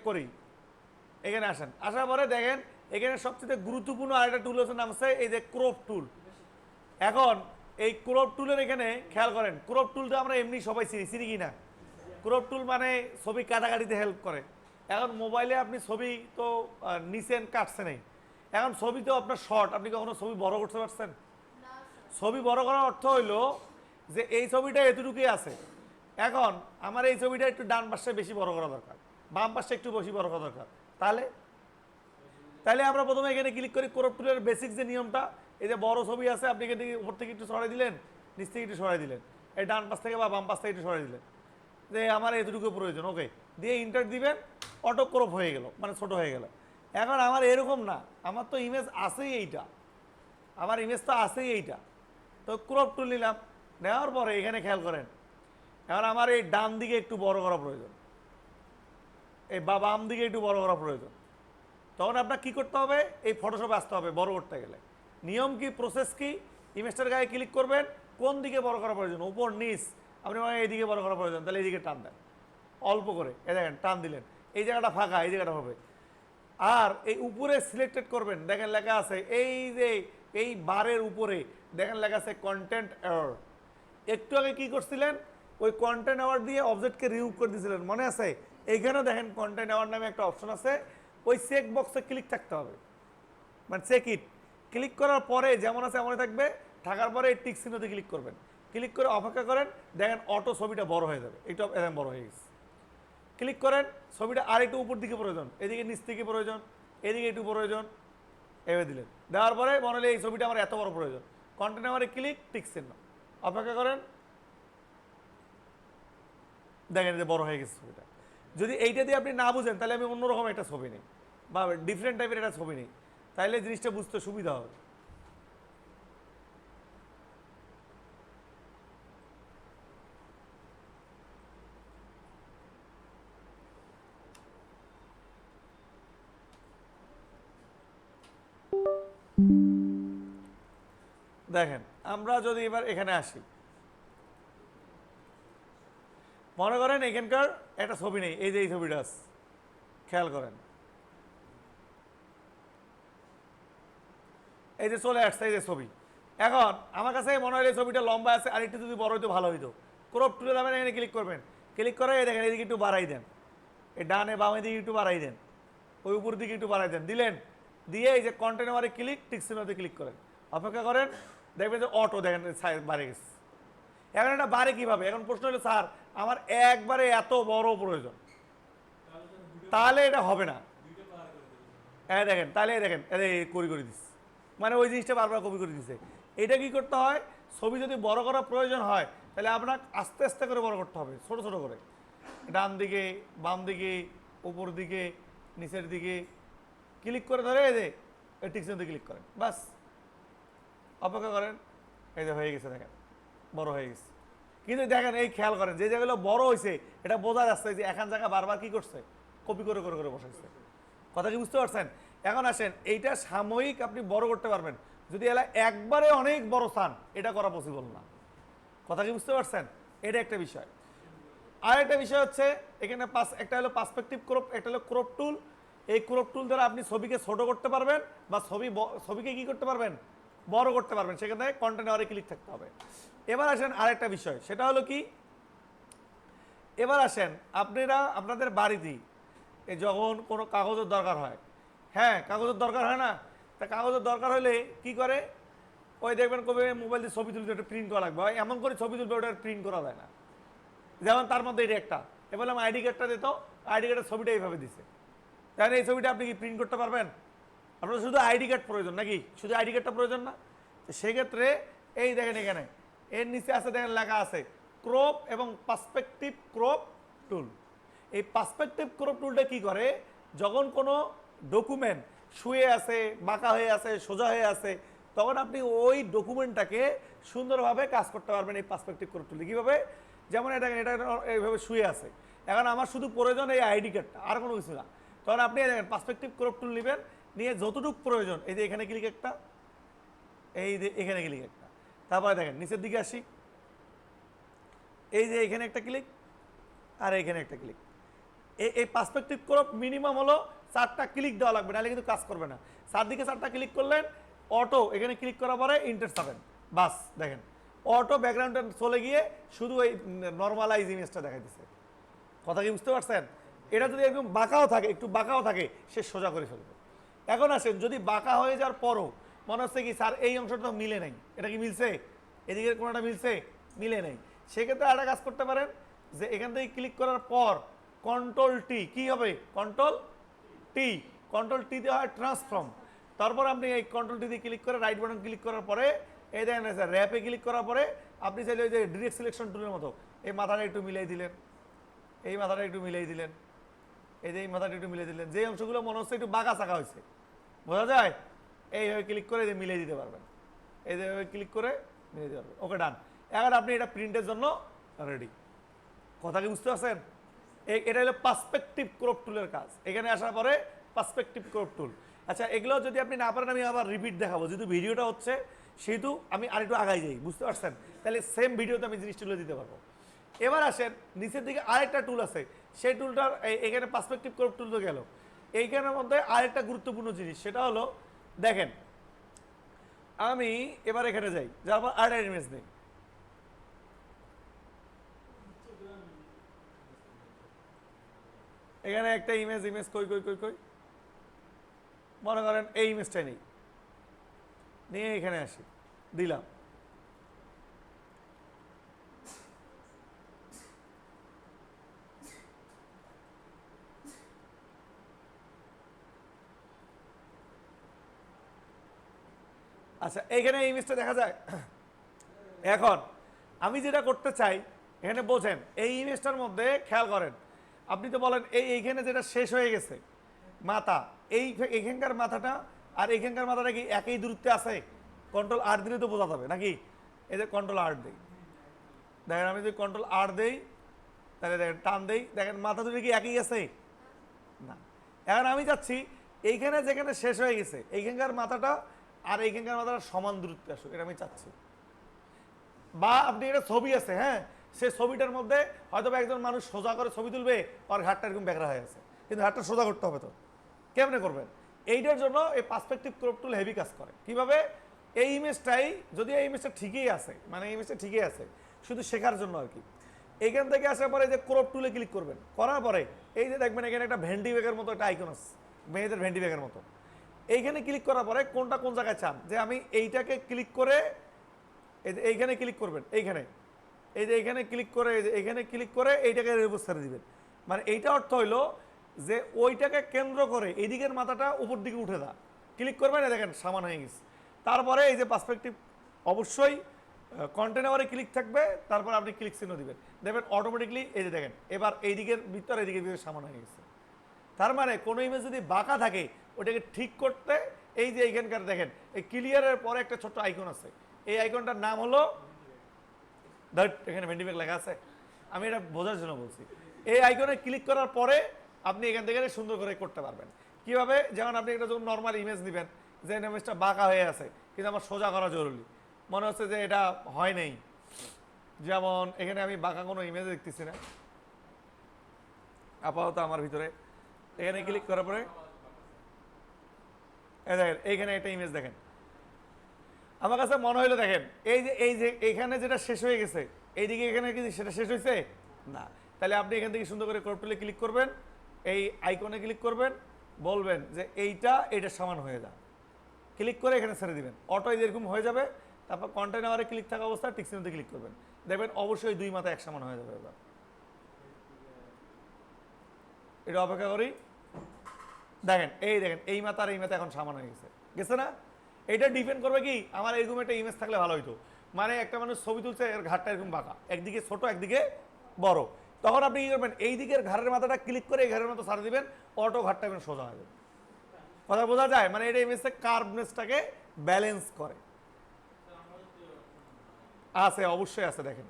করি। এখানে আসেন, আসার পরে দেখেন এখানে সবচেয়ে গুরুত্বপূর্ণ আরেকটা টুল আছে, নাম আছে এই যে ক্রপ টুল। এখন এই ক্রপ টুলের এখানে খেয়াল করেন, ক্রপ টুলটা আমরা এমনি সবাই চিনি কি না? ক্রপ টুল মানে ছবি কাটাকাটিতে হেল্প করে। এখন মোবাইলে আপনি ছবি তো নিছেন, কাটছে নেই। এখন ছবি তো আপনার শর্ট, আপনি কখনো ছবি বড় করতে পারছেন? ছবি বড় করার অর্থ হইলো যে এই ছবিটা এতটুকুই আছে। এখন আমার এই ছবিটা একটু ডান পাশে বেশি বড় করা দরকার, বাম পাশে একটু বেশি বড় করা দরকার। তাহলে তাহলে আমরা প্রথমে এখানে ক্লিক করি ক্রপ টুলের বেসিক যে নিয়মটা, এই যে বড় ছবি আছে আপনি এখান থেকে উপর থেকে একটু সরাই দিলেন, নিচ থেকে একটু সরাই দিলেন, এই ডান পাশ থেকে বা বাম পাশ থেকে একটু সরাই দিলেন, যে আমার এতটুকু প্রয়োজন, ওকে দিয়ে ইন্টার দিবেন, অটো ক্রপ হয়ে গেল, মানে ছোট হয়ে গেল। এখন আমার এরকম না, আমার তো ইমেজ আছেই এইটা, আমার ইমেজ তো আছেই এইটা, তো ক্রপ টুল নিলাম, নেওয়ার পরে এখানে খেয়াল করেন, এখন আমার এই ডান দিকে একটু বড় করা প্রয়োজন, এই বা বাম দিকে একটু বড় করা প্রয়োজন। তখন আপনার কী করতে হবে, এই ফটোশপে আসতে হবে বড় করতে গেলে। নিয়ম কি, প্রসেস কি, ইমেজটার গায়ে ক্লিক করবেন, কোন দিকে বড় করা প্রয়োজন, উপর নিচ, আপনি মানে এইদিকে বড় করা প্রয়োজন, তাহলে এইদিকে টান দেন অল্প করে, এই দেখেন টান দিলেন, এই জায়গাটা ফাঁকা, এই জায়গাটা হবে। আর এই উপরে সিলেক্টেড করবেন, দেখেন লেখা আছে এই যে এই বারের উপরে দেখেন লেখা আছে কন্টেন্ট এরর। একটু আগে কি করছিলেন, ওই কন্টেন্ট এরর দিয়ে অবজেক্টকে রিমুভ করে দিয়েছিলেন, মনে আছে? এইখানেও দেখেন কন্টেন্ট এরর নামে একটা অপশন আছে, ওই চেক বক্সে ক্লিক থাকতে হবে, মানে চেক ইট। ক্লিক করার পরে যেমন আছে এমনই থাকবে, থাকার পরে এই টিক চিহ্নতে ক্লিক করবেন, ক্লিক করে অপেক্ষা করেন, দেখেন অটো ছবিটা বড় হয়ে যাবে, একটু এরকম বড় হয়ে গেছে। ক্লিক করেন, ছবিটা আর একটু উপর দিকে প্রয়োজন, এদিকে নিচ থেকে প্রয়োজন, এদিকে একটু প্রয়োজন, এভাবে দিলেন। দেওয়ার পরে মনে হলে এই ছবিটা আমার এত বড় প্রয়োজন, কন্টেন্ট আমারে ক্লিক, টিক চিহ্ন, অপেক্ষা করেন, দেখেন যে বড় হয়ে গেছে ছবিটা। যদি এইটা দিয়ে আপনি না বুঝেন, তাহলে আমি অন্যরকম একটা ছবি নিই বা ডিফারেন্ট টাইপের একটা ছবি নিই, তাহলে জিনিসটা বুঝতে সুবিধা হবে। দেখেন আমরা যদি এবার এখানে আসি, মনে করেন এখানকার একটা ছবি নেই, এই যে এই ছবিটা আছে, খেয়াল করেন, এই যে চলে আসছে এই যে ছবি। এখন আমার কাছে মনে হয় এই ছবিটা লম্বা আছে, আর একটু যদি বড় হইতো ভালো হইতো। ক্রপ টুলে যাবেন, এখানে ক্লিক করবেন, ক্লিক করে এই দেখেন এদিকে একটু বাড়াই দেন, এই ডানে বামে দিকে একটু বাড়াই দেন, ওই উপর দিকে একটু বাড়াই দেন, দিলেন, দিয়ে এই যে কন্টেনারে ক্লিক, টিক চিহ্নতে ক্লিক করেন, অপেক্ষা করেন, দেখবেন যে অটো দেখেন বাড়ে গেছে। এখন এটা বাড়ে কীভাবে? এখন প্রশ্ন হলো স্যার আমার একবারে এত বড় প্রয়োজন, তাহলে এটা হবে না। হ্যাঁ দেখেন, তাহলে দেখেন করি করে দিচ্ছে, মানে ওই জিনিসটা বারবার কপি করে দিচ্ছে। এটা কি করতে হয়, ছবি যদি বড় করার প্রয়োজন হয় তাহলে আপনার আস্তে আস্তে করে বড় করতে হবে, ছোট ছোট করে, ডান দিকে বাম দিকে উপর দিকে নিচের দিকে ক্লিক করে ধরে এই যে টিকচিহ্নতে ক্লিক করেন, বাস, অপেক্ষা করেন, এই যে হয়ে গেছে, দেখেন বড় হয়ে গেছে। কিন্তু দেখেন এই খেয়াল করেন, যে জায়গাগুলো বড় হয়েছে এটা বোঝা যাচ্ছে যে এখান জায়গা বারবার কি করছে, কপি করে করে করে বসাইছে। কথা কি বুঝতে পারছেন? এখন আসেন, এইটা সাময়িক আপনি বড় করতে পারবেন, যদি এলা একবারে অনেক বড় স্থান, এটা করা পসিবল না। কথা কি বুঝতে পারছেন? এটা একটা বিষয়। আর একটা বিষয় হচ্ছে এখানে একটা হলো পার্সপেক্টিভ ক্রপ, একটা হলো ক্রপ টুল। এই ক্রপ টুল দ্বারা আপনি ছবিকে ছোট করতে পারবেন বা ছবিকে কি করতে পারবেন, বড় করতে পারবেন, সেখানে কন্টেনারে ক্লিক থাকতে হবে। এবার আসেন আরেকটা বিষয়, সেটা হলো কি, এবার আসেন আপনারা আপনাদের বাড়িতেই যখন কোনো কাগজের দরকার হয়, হ্যাঁ কাগজের দরকার হয় না, তা কাগজের দরকার হলে কি করে, ওই দেখবেন কবে মোবাইল দিয়ে ছবি তুলতে, ওটা প্রিন্ট করা লাগবে, এমন করে ছবি তুলবে ওটা প্রিন্ট করা যায় না। যেমন তার মধ্যে এটা একটা, এবার আমি আইডি কার্ডটা দিত, আইডি কার্ডের ছবিটা এইভাবে দিছে, তাহলে এই ছবিটা আপনি কি প্রিন্ট করতে পারবেন? আপনার শুধু আইডি কার্ড প্রয়োজন নাকি? শুধু আইডি কার্ডটা প্রয়োজন না? তো সেক্ষেত্রে এই দেখেন এখানে এর নিচে আছে, দেখেন লেখা আছে ক্রপ এবং পার্সপেক্টিভ ক্রপ টুল। এই পার্সপেক্টিভ ক্রপ টুলটা কি করে, যখন কোনো ডকুমেন্ট শুয়ে আছে, বাঁকা হয়ে আছে, সোজা হয়ে আছে, তখন আপনি ওই ডকুমেন্টটাকে সুন্দরভাবে কাজ করতে পারবেন এই পার্সপেক্টিভ ক্রপ টুলে। কীভাবে? যেমন এটা এইভাবে শুয়ে আছে, এখন আমার শুধু প্রয়োজন এই আইডি কার্ডটা, আর কোনো কিছু না। তখন আপনি দেখেন পার্সপেক্টিভ ক্রপ টুল নেবেন, নিয়ে যতটুকু প্রয়োজন, এই যে এখানে ক্লিক একটা, এই যে এখানে ক্লিক একটা, তারপরে দেখেন নিচের দিকে আসি, এই যে এখানে একটা ক্লিক আর এখানে একটা ক্লিক, এই পার্সপেক্টিভ ক্রপ মিনিমাম হলো 4টা ক্লিক দেওয়া লাগবে, নাহলে কিন্তু কাজ করবে না। চারদিকে 4টা ক্লিক করলেন, অটো এখানে ক্লিক করার পরে ইন্টার যাবেন, বাস দেখেন অটো ব্যাকগ্রাউন্ডে চলে গিয়ে শুধু এই নর্মালাইজ ইমেজটা দেখাই দিচ্ছে। কথা কি বুঝতে পারছেন? এটা যদি একদম বাঁকাও থাকে, একটু বাঁকাও থাকে, সে সোজা করে ফেলবে। এখন আসেন, যদি বাঁকা হয়ে যাওয়ার পরও মনে হচ্ছে কি স্যার এই অংশটা তো মিলে নাই, এটা কি মিলছে, এদিকের কোনোটা মিলছে, মিলে নেই, সেক্ষেত্রে একটা কাজ করতে পারেন যে এখান থেকে ক্লিক করার পর কন্ট্রোল টি, কি হবে কন্ট্রোল টি, কন্ট্রোল টি দিয়ে হয় ট্রান্সফর্ম। তারপর আপনি এই কন্ট্রোল টি দিয়ে ক্লিক করে রাইট বাটন ক্লিক করার পরে এই দেখেন স্যার র্যাপে ক্লিক করার পরে আপনি চাইলে ওই যে ডিরেক্ট সিলেকশন টুলের মতো এই মাথাটা একটু মিলাই দিলেন, এই মাথাটা একটু মিলাই দিলেন, এই যে এই মাথাটা একটু মিলিয়ে দিলেন, যে অংশগুলো মনে হচ্ছে একটু বাঁকা চাকা হয়েছে, বোঝা যায়, এইভাবে ক্লিক করে যে মিলিয়ে দিতে পারবেন, এইভাবে ক্লিক করে মিলিয়ে দিতে পারবেন। ওকে ডান। এখন আপনি এটা প্রিন্টের জন্য রেডি। কথা কি বুঝতে পারছেন? এটা হলো পার্সপেক্টিভ ক্রপ টুলের কাজ। এখানে আসার পরে পার্সপেক্টিভ ক্রপ টুল। আচ্ছা, এগুলো যদি আপনি না পারেন আমি আবার রিপিট দেখাবো, যেহেতু ভিডিওটা হচ্ছে সেহেতু আমি আরেকটু আগাই যাই, বুঝতে পারছেন? তাহলে সেম ভিডিওতে আমি জিনিসগুলো দিতে পারবো। এবার আসেন নিচের দিকে আরেকটা টুল আছে, সেই টুলটার এখানে পার্সপেক্টিভ ক্রপ টুল তো গেল, এইখানের মধ্যে আরেকটা গুরুত্বপূর্ণ জিনিস, সেটা হলো দেখেন আমি এবার এখানে যাই, যার পর আরেকটা ইমেজ নেই, এখানে একটা ইমেজ, ইমেজ কই কই কই কই, মনে করেন এই ইমেজটাই নেই, নিয়ে এখানে আসি, দিলাম, আচ্ছা এইখানে এই ইমেজটা দেখা যায়। এখন আমি যেটা করতে চাই এখানে বোঝেন, এই ইমেজটার মধ্যে খেয়াল করেন, আপনি তো বলেন এইখানে যেটা শেষ হয়ে গেছে মাথা, এইখানকার মাথাটা আর এইখানকার মাথাটা কি একই দূরত্বে আছে? কন্ট্রোল আর দিলে তো বোঝা যাবে নাকি? এই যে কন্ট্রোল আর দেই, দেখেন আমি যদি কন্ট্রোল আর দেই তাহলে দেখেন টান দেই, দেখেন মাথা দুটো কি একই আছে না। এখন আমি চাচ্ছি এইখানে যেখানে শেষ হয়ে গেছে এইখানকার মাথাটা আর এইখানকার মাথাটা সমান দূরত্বে আসুক, এটা আমি চাচ্ছি। বা আপনি একটা ছবি আছে, হ্যাঁ, সেই ছবিটার মধ্যে হয়তো একজন মানুষ সোজা করে ছবি তুলবে, আর ঘাটটা এরকম বেঁকড়া হয়ে আছে, কিন্তু ঘাটটা সোজা করতে হবে, তো কেমনে করবেন? এইটার জন্য এই পার্সপেক্টিভ ক্রপ টুল হেভি কাজ করে। কিভাবে? এই ইমেজটাই, যদি এই ইমেজটা ঠিকই আছে, মানে এই ইমেজটা ঠিকই আছে, শুধু শেখার জন্য আর কি, এইখান থেকে আসার পরে যে ক্রপ টুলে ক্লিক করবেন, করার পরে এই যে দেখবেন এখানে একটা ভেন্ডি ব্যাগের মতো একটা আইকন আছে, মেয়েদের ভেন্ডি ব্যাগের মতো, এইখানে ক্লিক করার পরে কোনটা কোন জায়গায় চান, যে আমি এইটাকে ক্লিক করে এই যে এইখানে ক্লিক করবেন, এইখানে এই যে এইখানে ক্লিক করে এই যে এইখানে ক্লিক করে এইটাকে রেবুস ছেড়ে দিবেন। মানে এইটা অর্থ হইলো যে ওইটাকে কেন্দ্র করে এইদিকের মাথাটা উপর দিকে উঠে দা, ক্লিক করবেন, দেখেন সামান হয়ে গেছে। তারপরে এই যে পার্সপেক্টিভ অবশ্যই কন্টেনারে ক্লিক থাকবে, তারপর আপনি ক্লিক চিহ্ন দিবেন, দেখবেন অটোমেটিকলি এই যে দেখেন এবার এই দিকের ভিতর এইদিকের ভিতরে সামান হয়ে গেছে। তার মানে কোনো ইমেজ যদি বাঁকা থাকে ওটাকে ঠিক করতে এই যে এইখানকার দেখেন এই ক্লিয়ারের পরে একটা ছোট্ট আইকন আছে, এই আইকনটার নাম হলো, এখানে ভেন্ডি ব্যাগ লেখা আছে, আমি এটা বোঝার জন্য বলছি, এই আইকনে ক্লিক করার পরে আপনি এখান থেকে সুন্দর করে করতে পারবেন। কিভাবে? যেমন আপনি একটা যখন নর্মাল ইমেজ নেবেন, যে ইমেজটা বাঁকা হয়ে আছে কিন্তু আমার সোজা করা জরুরি, মনে হচ্ছে যে এটা হয় নাই, যেমন এখানে আমি বাঁকা কোনো ইমেজ দেখতেছি না আপাতত আমার ভিতরে, এখানে ক্লিক করার পরে দেখেন এইখানে একটা ইমেজ দেখেন, আমার কাছে মনে হইলো দেখেন এই যে এইখানে যেটা শেষ হয়ে গেছে এইদিকে এখানে কি সেটা শেষ হয়েছে না, তাহলে আপনি এখান থেকে সুন্দর করে ক্রপ টুলে ক্লিক করবেন, এই আইকনে ক্লিক করবেন, বলবেন যে এইটা সমান হয়ে যা, ক্লিক করে এখানে ছেড়ে দিবেন, অটো এরকম হয়ে যাবে। তারপর কন্টেনারে ক্লিক থাকা অবস্থায় টিক চিহ্নতে ক্লিক করবেন, দেখবেন অবশ্যই দুই মাথা এক সমান হয়ে যাবে। এবার এটা অপেক্ষা করি, দেখেন এই মাথা আর এই মাথা এখন সমান হয়ে গেছে, গেছে না? এটা ডিপেন্ড করবে কি আমার এরকম একটা ইমেজ থাকলে ভালো হইতো, মানে একটা মানুষ ছবি তুলছে এর ঘাটটা এরকম বাঁকা, একদিকে ছোট একদিকে বড়, তখন আপনি কি করবেন, এই দিকের ঘাড়ের মাথাটা ক্লিক করে এই ঘাড়ের মতো ছাড়া দিবেন, অটো ঘাটটা এখন সোজা হয়ে যাবে। কথা বোঝা যায়? মানে এটা ইমেজটা কার্ভনেসটাকে ব্যালেন্স করে। আছে, অবশ্যই আছে, দেখেন